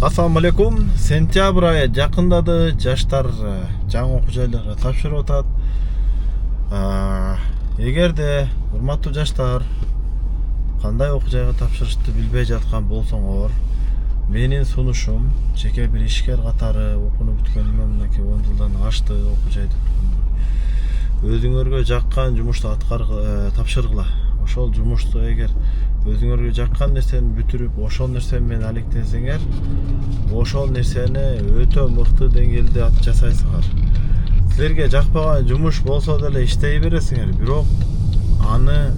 Assalamu алейкум. Сентябрь айы жакындады. Жаштар жаңы окуу жайларга тапшырып атат. Эгерде урматтуу жаштар кандай окуу жайга тапшырышты билбей жаткан болсоңор, менин сунушум жеке бир ишкер катары окууну бүткөн мынакей 10 жылдан ашты окуу жайды. Өзүңөргө жаккан жумушту тапшыргыла. Ошол жумушту эгер өзүңөргө жаккан нерсени бүтүрүп, ошол нерсе менен алектенсеңер, ошол нерсени өтө мыкты деңгээлде жасайсыңар. Силерге жакпаган жумуш болсо деле иштей бересиңер, бирок аны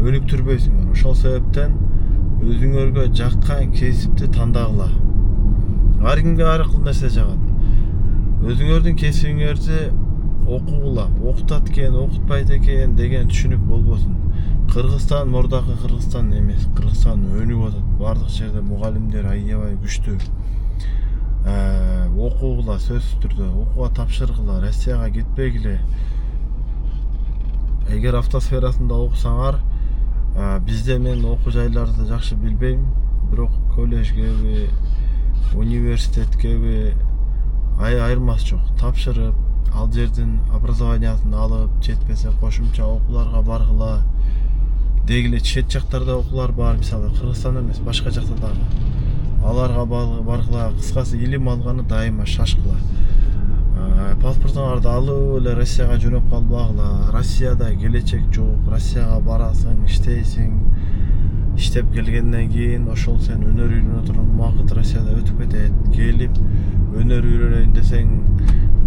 өнүктүрбөйсүңөр. Ошол себептен өзүңөргө жаккан кесипти тандагыла. Ар кимге ар кыл нерсе жагат. Өзүңөрдүн кесибиңерди окугула. Окутат экен, окутпайт экен деген түшүнүк болбосун. Кыргызстан мурдакы Кыргызстан эмес. Кыргызстан өнүгүп атат. Бардык жерде мугалимдер аябай күчтүү. Окугула, сөзсүз түрдө окууга тапшыргыла, Россияга кетпегиле. Эгер автосферасында окусаңар, бизде мен окуу жайларды жакшы билбейм, бирок колледжгеби, университеткеби айырмасы жок. Тапшырып, ал жердин образованиясын алып, жетпесе кошумча окууларга баргыла. Дегиле чет жактарда окуулар бар, мисалы Кыргызстан эмес, башка жакта дагы. Аларга баргыла, кыскасы илим алганы дайыма шашкыла. Паспортуңарды алып эле Россияга жөнөп калбагыла. Россияда келечек жок. Россияга барасың, иштейсиң. Иштеп келгенден кийин ошол сен өнөр үйрөнө турган убакыт Россияда өтүп кетет. Келип өнөр үйрөнөйүн десең,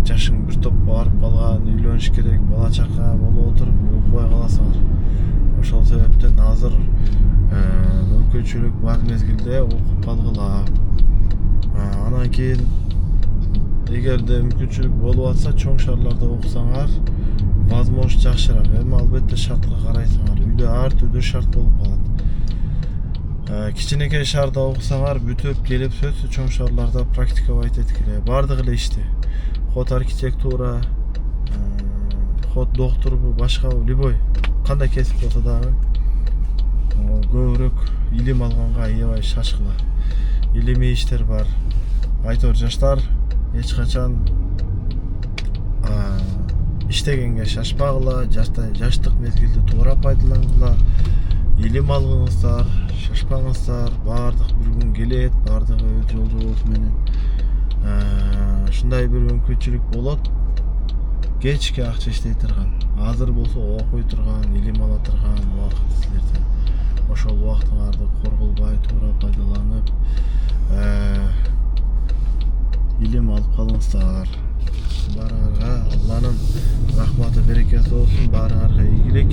жашың бир топко барып калган, үйлөнүш керек, бала чака болуп отуруп укпай каласыңар. Ошол себептен азыр мүмкүнчүлүк бар мезгилде окуп калгыла. Анан кийин эгерде мүмкүнчүлүк болуп атса, чоң шаарларда окусаңар, возможно жакшыраак. Эми албетте шартка карайсыңар. Үйдө ар түрдүү шарт болуп калат. Кичинекей шаарда окусаңар, бүтүп келип сөзсүз чоң шаарларда практиковать эткиле. Бардыгы эле иште. Ход архитектура, ход доктурбу, башкабы, любой кандай кесип болсо дагы көбүрөөк илим алганга аябай шашкыла. Илимий иштер бар. Айтор жаштар, эч качан иштегенге шашпагыла, жаштык мезгилди туура пайдалангыла. Илим алгыңыздар, шашпаңыздар, бардык бир күн келет, бардыгы өз жолжобосу менен. Ушундай бир мүмкүнчүлүк болот. Кечке акча иштей турган, азыр болсо окуй турган, илим ала турган убакыт силерде. Ошол убактыңарды корголбой, туура пайдаланып, илим алып калыңыздар. Баарыңарга Алланын рахматы, берекеси болсун, баарыңарга ийгилик.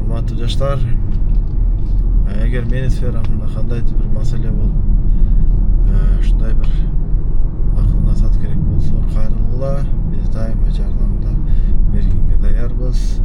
Урматтуу жаштар, эгер менин сферамда кандайдыр бир маселе болуп, ушундай бир акыл насаат керек болсо, кайрылгыла. Биз дайыма жардамда бергенге даярбыз.